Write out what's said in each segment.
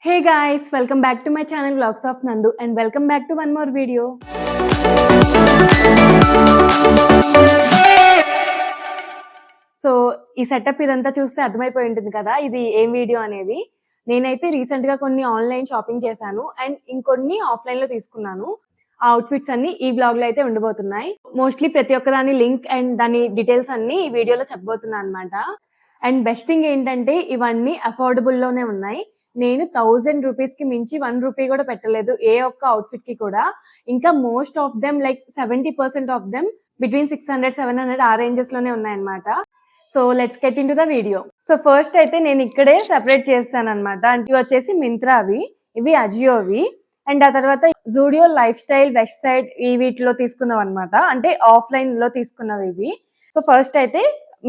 Hey guys, welcome back to my channel Vlogs of Nandu and welcome back to one more video. So ఈ setup ఇదంతా చూస్తే అర్థమైపోయి ఉంటుంది కదా ఇది ఏం వీడియో అనేది. నేనైతే రీసెంట్ గా కొన్ని ఆన్లైన్ షాపింగ్ చేశాను అండ్ ఇంకొన్ని ఆఫ్లైన్ లో తీసుకున్నాను. ఆ అవుట్ఫిట్స్ అన్ని ఈ బ్లాగ్ లో అయితే ఉండబోతున్నాయి. మోస్ట్లీ ప్రతి ఒక్కదాని లింక్ అండ్ దాని డీటెయిల్స్ అన్ని ఈ వీడియోలో చెప్పబోతున్నాను అనమాట. అండ్ బెస్ట్ థింగ్ ఏంటంటే ఇవన్నీ అఫోర్డబుల్ లోనే ఉన్నాయి. నేను 1000 రూపీస్ కి మించి 1 రూపీ కూడా పెట్టలేదు ఏ ఒక్క అవుట్ఫిట్ కి కూడా. ఇంకా most of them like 70% of them between 600-700 ఆ రేంజెస్ లోనే ఉన్నాయన్నమాట. So let's get in to the video. So first అయితే నేను ఇక్కడే సెపరేట్ చేస్తాను అనమాట. అంటే ఇవి వచ్చేసి మింత్రావి, ఇవి అజియోవి అండ్ ఆ తర్వాత Zudio life style west side ఈ వీటిలో తీసుకున్నాం అనమాట. అంటే ఆఫ్లైన్ లో తీసుకున్నవి ఇవి. సో ఫస్ట్ అయితే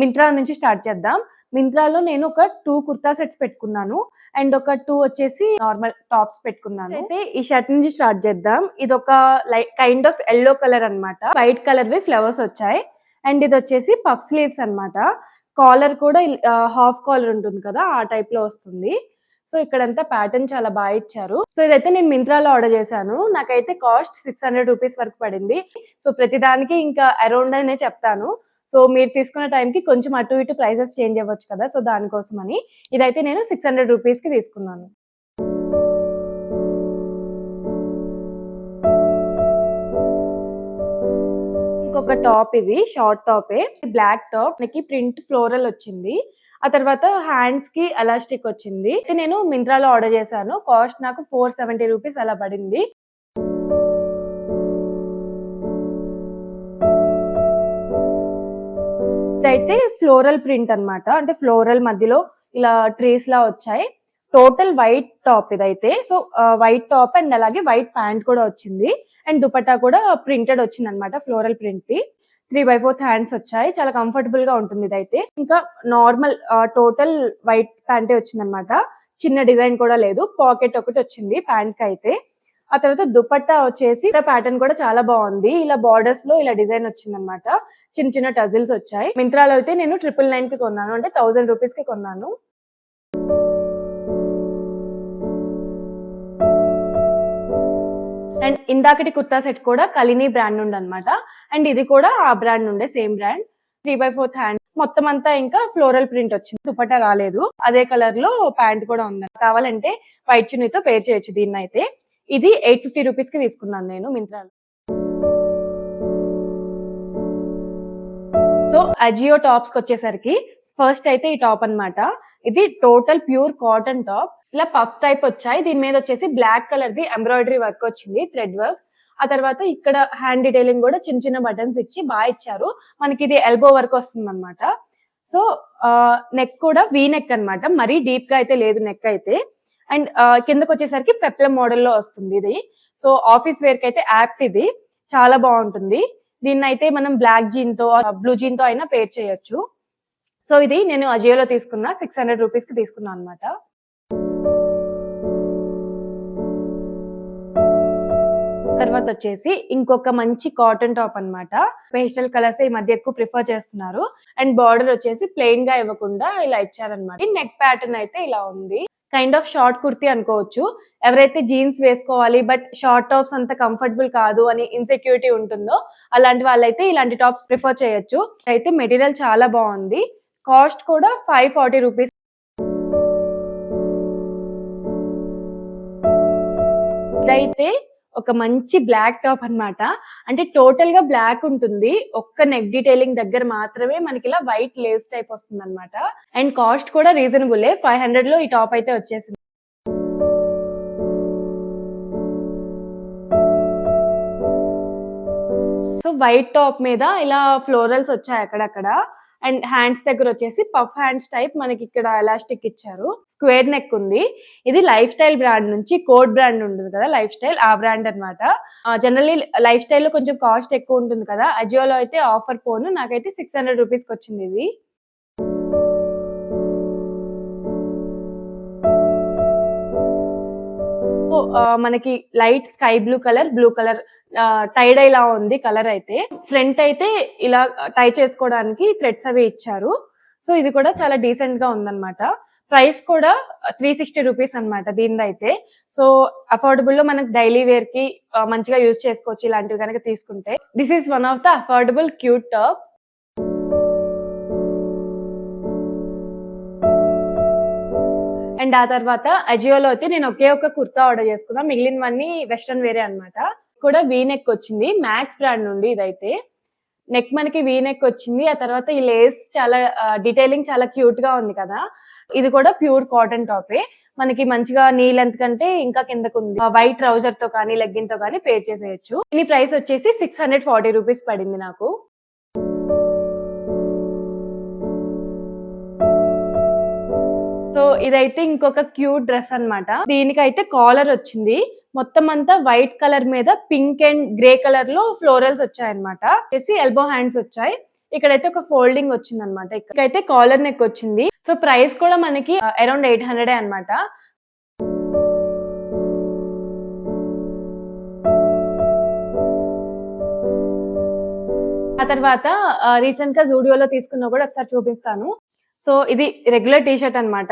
మింత్రా నుంచి స్టార్ట్ చేద్దాం. మింత్రాలో నేను ఒక 2 కుర్తా సెట్స్ పెట్టుకున్నాను అండ్ ఒక 2 వచ్చేసి నార్మల్ టాప్స్ పెట్టుకున్నాను. అయితే ఈ షర్ట్ నుంచి స్టార్ట్ చేద్దాం. ఇది ఒక కైండ్ ఆఫ్ ఎల్లో కలర్ అన్నమాట. వైట్ కలర్ వి ఫ్లవర్స్ వచ్చాయి అండ్ ఇది వచ్చేసి పఫ్ స్లీవ్స్ అన్నమాట. కాలర్ కూడా హాఫ్ కాలర్ ఉంటుంది కదా ఆ టైప్ లో వస్తుంది. సో ఇక్కడంతా ప్యాటర్న్ చాలా బాగా ఇచ్చారు. సో ఇదైతే నేను మింత్రాలో ఆర్డర్ చేశాను. నాకైతే కాస్ట్ 600 రూపీస్ వరకు పడింది. సో ప్రతిదానికి ఇంకా అరౌండ్ అనే చెప్తాను. సో మీరు తీసుకున్న టైంకి కొంచెం అటు ఇటు ప్రైసెస్ చేంజ్ అవ్వచ్చు కదా, సో దానికోసమని ఇదైతే నేను 600 రూపీస్ కి తీసుకున్నాను. ఇంకొక టాప్, ఇది షార్ట్ టాపే, బ్లాక్ టాప్, మనకి ప్రింట్ ఫ్లోరల్ వచ్చింది. ఆ తర్వాత హ్యాండ్స్ కి ఎలాస్టిక్ వచ్చింది. నేను మింత్రాలో ఆర్డర్ చేశాను. కాస్ట్ నాకు 470 రూపీస్ అలా పడింది. ఇదైతే ఫ్లోరల్ ప్రింట్ అన్నమాట. అంటే ఫ్లోరల్ మధ్యలో ఇలా ట్రీస్ లా వచ్చాయి. టోటల్ వైట్ టాప్ ఇదైతే. సో వైట్ టాప్ అండ్ అలాగే వైట్ ప్యాంట్ కూడా వచ్చింది అండ్ దుపట్టా కూడా ప్రింటెడ్ వచ్చింది అనమాట, ఫ్లోరల్ ప్రింట్ ది. 3/4 హ్యాండ్స్ వచ్చాయి. చాలా కంఫర్టబుల్ గా ఉంటుంది ఇదైతే. ఇంకా నార్మల్ టోటల్ వైట్ ప్యాంటే వచ్చింది అనమాట. చిన్న డిజైన్ కూడా లేదు. పాకెట్ ఒకటి వచ్చింది ప్యాంట్ కి అయితే. ఆ తర్వాత దుపట్టా వచ్చేసి ప్యాటర్న్ కూడా చాలా బాగుంది. ఇలా బార్డర్స్ లో ఇలా డిజైన్ వచ్చింది అనమాట. చిన్న చిన్న టజిల్స్ వచ్చాయి. మింత్రాలో అయితే నేను 999 కి కొన్నాను. అంటే 1000 రూపీస్ కి కొన్నాను. అండ్ ఇందాకటి కుర్తా సెట్ కూడా కలిని బ్రాండ్ నుండి అనమాట. అండ్ ఇది కూడా ఆ బ్రాండ్ నుండే, సేమ్ బ్రాండ్. 3/4 హ్యాండ్ మొత్తం అంతా ఇంకా ఫ్లోరల్ ప్రింట్ వచ్చింది. దుపట్టా రాలేదు. అదే కలర్ లో ప్యాంట్ కూడా ఉంది. కావాలంటే వైట్ చున్నీతో పేర్ చేయొచ్చు దీన్ని అయితే. ఇది 850 రూపీస్ కి తీసుకున్నాను నేను మింత్రాలో. సో అజియో టాప్స్ కి వచ్చేసరికి ఫస్ట్ అయితే ఈ టాప్ అన్నమాట. ఇది టోటల్ ప్యూర్ కాటన్ టాప్. ఇలా పఫ్ టైప్ వచ్చాయి. దీని మీద వచ్చేసి బ్లాక్ కలర్ ది ఎంబ్రాయిడరీ వర్క్ వచ్చింది, థ్రెడ్ వర్క్. ఆ తర్వాత ఇక్కడ హ్యాండ్ డీటెయిలింగ్ కూడా చిన్న చిన్న బటన్స్ ఇచ్చి బాగా ఇచ్చారు. మనకి ఇది ఎల్బో వర్క్ వస్తుంది అనమాట. సో నెక్ కూడా వీ నెక్ అన్నమాట. మరీ డీప్ గా అయితే లేదు నెక్ అయితే. అండ్ కిందకి వచ్చేసరికి పెప్లం మోడల్ లో వస్తుంది ఇది. సో ఆఫీస్ వేర్ కి అయితే యాప్ట్ ఇది. చాలా బాగుంటుంది. దీన్ని అయితే మనం బ్లాక్ జీన్ తో బ్లూ జీన్ తో అయినా పేర్ చేయొచ్చు. సో ఇది నేను అజియోలో తీసుకున్నా. 600 రూపీస్ కి తీసుకున్నా అనమాట. తర్వాత వచ్చేసి ఇంకొక మంచి కాటన్ టాప్ అన్నమాట. పేస్టల్ కలర్స్ ఈ మధ్య ఎక్కువ ప్రిఫర్ చేస్తున్నారు. అండ్ బార్డర్ వచ్చేసి ప్లెయిన్ గా ఇవ్వకుండా ఇలా ఇచ్చారనమాట. నెక్ ప్యాటర్న్ అయితే ఇలా ఉంది. కైండ్ ఆఫ్ షార్ట్ కుర్తీ అనుకోవచ్చు. ఎవరైతే జీన్స్ వేసుకోవాలి బట్ షార్ట్ టాప్స్ అంత కంఫర్టబుల్ కాదు అని ఇన్సెక్యూరిటీ ఉంటుందో అలాంటి వాళ్ళైతే ఇలాంటి టాప్స్ ప్రిఫర్ చేయొచ్చు. అయితే మెటీరియల్ చాలా బాగుంది. కాస్ట్ కూడా 540 రూపీస్. ఇదైతే ఒక మంచి బ్లాక్ టాప్ అన్నమాట. అంటే టోటల్ గా బ్లాక్ ఉంటుంది. ఒక్క నెక్ డీటెయిలింగ్ దగ్గర మాత్రమే మనకి ఇలా వైట్ లేస్ టైప్ వస్తుంది అనమాట. అండ్ కాస్ట్ కూడా రీజనబుల్. 500 లో ఈ టాప్ అయితే వచ్చేసింది. సో వైట్ టాప్ మీద ఇలా ఫ్లోరల్స్ వచ్చాయి అక్కడక్కడ. అండ్ హ్యాండ్స్ దగ్గర వచ్చేసి పఫ్ హ్యాండ్స్ టైప్ మనకి ఇక్కడ ఎలాస్టిక్ ఇచ్చారు. స్క్వేర్ నెక్ ఉంది. ఇది లైఫ్ స్టైల్ బ్రాండ్ నుంచి, కోడ్ బ్రాండ్ ఉంటుంది కదా లైఫ్ స్టైల్, ఆ బ్రాండ్ అనమాట. జనరల్లీ లైఫ్ స్టైల్ లో కొంచెం కాస్ట్ ఎక్కువ ఉంటుంది కదా. అజియోలో అయితే ఆఫర్ పోను నాకైతే 600 రూపీస్ కి వచ్చింది ఇది. మనకి light sky blue colour tied ఇలా ఉంది కలర్ అయితే. ఫ్రంట్ అయితే ఇలా టై చేసుకోవడానికి థ్రెడ్స్ అవి ఇచ్చారు. సో ఇది కూడా చాలా డీసెంట్ గా ఉందన్నమాట. ప్రైస్ కూడా 360 రూపీస్ అన్నమాట దీనిదైతే. సో అఫోర్డబుల్‌లో మనకు డైలీ వేర్‌కి మంచిగా యూజ్ చేసుకోవచ్చు ఇలాంటివి గనక తీసుకుంటే. This is one of the affordable cute top. And ఆ తర్వాత అజియోలో అయితే నేను ఒకే ఒక్క కుర్తా ఆర్డర్ చేసుకున్నా. మిగిలినవన్నీ వెస్టర్న్ వేరే అన్నమాట. కూడా వీ నెక్ వచ్చింది. మ్యాక్స్ బ్రాండ్ నుండి ఇదైతే. నెక్ మనకి వీ నెక్ వచ్చింది. ఆ తర్వాత ఈ లేస్ చాలా డీటెయిలింగ్ చాలా క్యూట్‌గా ఉంది కదా! ఇది కూడా ప్యూర్ కాటన్ టాపే. మనకి మంచిగా నీ లెంత్ కంటే ఇంకా కిందకుంది. వైట్ ట్రౌజర్‌తో కానీ, లెగ్గిన్‌తో కానీ పేర్ చేసేయొచ్చు. దీని ప్రైస్ వచ్చేసి 640 రూపీస్ పడింది నాకు. సో ఇదైతే ఇంకొక క్యూట్ డ్రెస్ అన్నమాట. దీనికైతే కాలర్ వచ్చింది. మొత్తం అంతా వైట్ కలర్ మీద పింక్ అండ్ గ్రే కలర్ లో ఫ్లోరల్స్ వచ్చాయన్నమాట. వచ్చేసి ఎల్బో హ్యాండ్స్ వచ్చాయి. ఇక్కడైతే ఒక ఫోల్డింగ్ వచ్చిందన్నమాట. ఇక్కడైతే కాలర్ నెక్ వచ్చింది. సో ప్రైస్ కూడా మనకి అరౌండ్ 800 అన్నమాట. ఆ తర్వాత రీసెంట్ గా జూడియోలో తీసుకున్నా కూడా ఒకసారి చూపిస్తాను. సో ఇది రెగ్యులర్ టీ షర్ట్ అన్నమాట.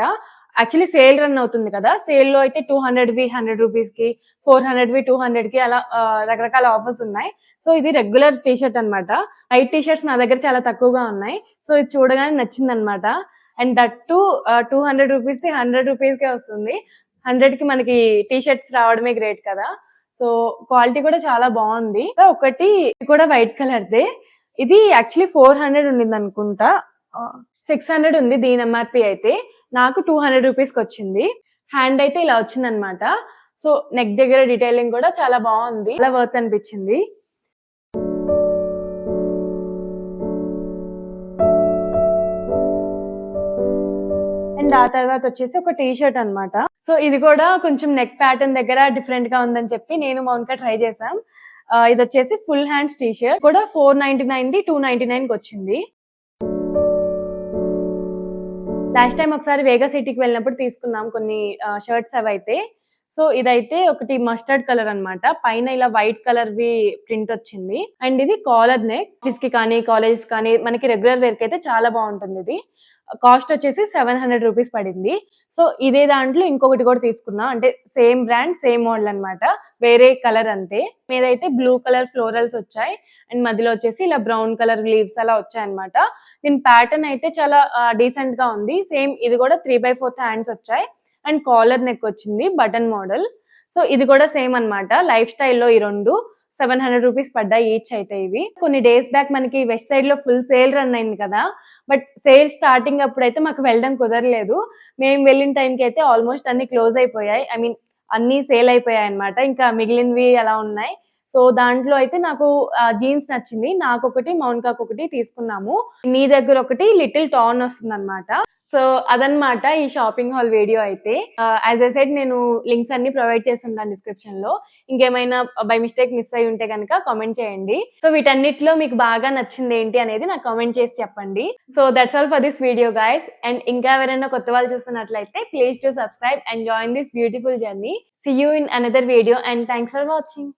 యాక్చువల్లీ సేల్ రన్ అవుతుంది కదా! సేల్‌లో అయితే 200వి 100 రూపీస్‌కి, 400వి 200కి అలా రకరకాల ఆఫర్స్ ఉన్నాయి. సో ఇది రెగ్యులర్ టీ షర్ట్ అన్నమాట. వైట్ టీ షర్ట్స్ నా దగ్గర చాలా తక్కువగా ఉన్నాయి. సో ఇది చూడగానే నచ్చిందన్నమాట. అండ్ దట్ టూ 200 రూపీస్‌ది 100 రూపీస్‌కే వస్తుంది. 100కి మనకి టీ షర్ట్స్ రావడమే గ్రేట్ కదా! సో క్వాలిటీ కూడా చాలా బావుంది. ఒకటి కూడా వైట్ కలర్‌దే. ఇది యాక్చువల్లీ 400 ఉండిందనుకుంటా. 600 ఉంది దీని ఎంఆర్‌పీ అయితే. నాకు 200 రూపీస్‌కొచ్చింది. హ్యాండ్ అయితే ఇలా వచ్చిందన్నమాట. సో నెక్ దగ్గర డీటెయిలింగ్ కూడా చాలా బావుంది. చాలా వర్త్ అనిపించింది. అండ్ ఆ తర్వాత వచ్చేసి ఒక టీ షర్ట్ అన్నమాట. సో ఇది కూడా కొంచెం నెక్ ప్యాటర్న్ దగ్గర డిఫరెంట్ గా ఉందని చెప్పి నేను మౌనిక ట్రై చేసాం. ఇదొచ్చేసి ఫుల్ హ్యాండ్స్ టీ షర్ట్ కూడా 499ది 299కి వచ్చింది. లాస్ట్ టైమ్ ఒకసారి వేగా సిటీకి వెళ్ళినప్పుడు తీసుకున్నాం కొన్ని షర్ట్స్ అవైతే. సో ఇదైతే ఒకటి మస్టర్డ్ కలర్ అన్నమాట. పైన ఇలా వైట్ కలర్‌వి ప్రింట్ వచ్చింది. అండ్ ఇది కాలర్ నెక్. ఆఫీస్‌కి కానీ, కాలేజెస్ కానీ మనకి రెగ్యులర్ వేర్‌కి అయితే చాలా బావుంటుంది ఇది. కాస్ట్ వచ్చేసి 700 రూపీస్ పడింది. సో ఇదే దాంట్లో ఇంకొకటి కూడా తీసుకున్నా. అంటే సేమ్ బ్రాండ్, సేమ్ మోడల్ అన్నమాట. వేరే కలర్ అంతే. మీదైతే బ్లూ కలర్ ఫ్లోరల్స్ వచ్చాయి. అండ్ మధ్యలో వచ్చేసి ఇలా బ్రౌన్ కలర్ లీవ్స్ అలా వచ్చాయన్నమాట. దీని ప్యాటర్న్ అయితే చాలా డీసెంట్ గా ఉంది. సేమ్ ఇది కూడా 3/4 హ్యాండ్స్ వచ్చాయి. అండ్ కాలర్ నెక్ వచ్చింది బటన్ మోడల్. సో ఇది కూడా సేమ్ అన్నమాట. లైఫ్ స్టైల్‌లో ఈ 2 700 రూపీస్ పడ్డాయి ఈచ్ అయితే ఇవి. కొన్ని డేస్ బ్యాక్ మనకి వెస్ట్ సైడ్ లో ఫుల్ సేల్ రన్ అయింది కదా! బట్ సేల్ స్టార్టింగ్ అప్పుడైతే మాకు వెళ్ళడం కుదరలేదు. మేము వెళ్ళిన టైంకి అయితే ఆల్మోస్ట్ అన్ని క్లోజ్ అయిపోయాయి. ఐ మీన్ అన్ని సేల్ అయిపోయాయి అన్నమాట. ఇంకా మిగిలినవి అలా ఉన్నాయి. సో దాంట్లో అయితే నాకు జీన్స్ నచ్చింది. నాకొకటి, మౌనికాకొకటి తీసుకున్నాము. మీ దగ్గర ఒకటి లిటిల్ టార్న్ వస్తుందన్నమాట. సో అదన్నమాట ఈ షాపింగ్ హాల్ వీడియో అయితే. యాజ్ ఐ సెడ్ నేను లింక్స్ అన్ని ప్రొవైడ్ చేసుంటాను డిస్క్రిప్షన్‌లో. ఇంకేమైనా బై మిస్టేక్ మిస్ అయ్యి ఉంటే గనక కామెంట్ చేయండి. సో వీటన్నిటిలో మీకు బాగా నచ్చిందేంటి అనేది నాకు కామెంట్ చేసి చెప్పండి. So that's all for this video guys. And ఇంకా ఎవరైనా కొత్త వాళ్ళు చూస్తున్నట్లయితే please do subscribe and join this beautiful journey. See you in another video and thanks for watching.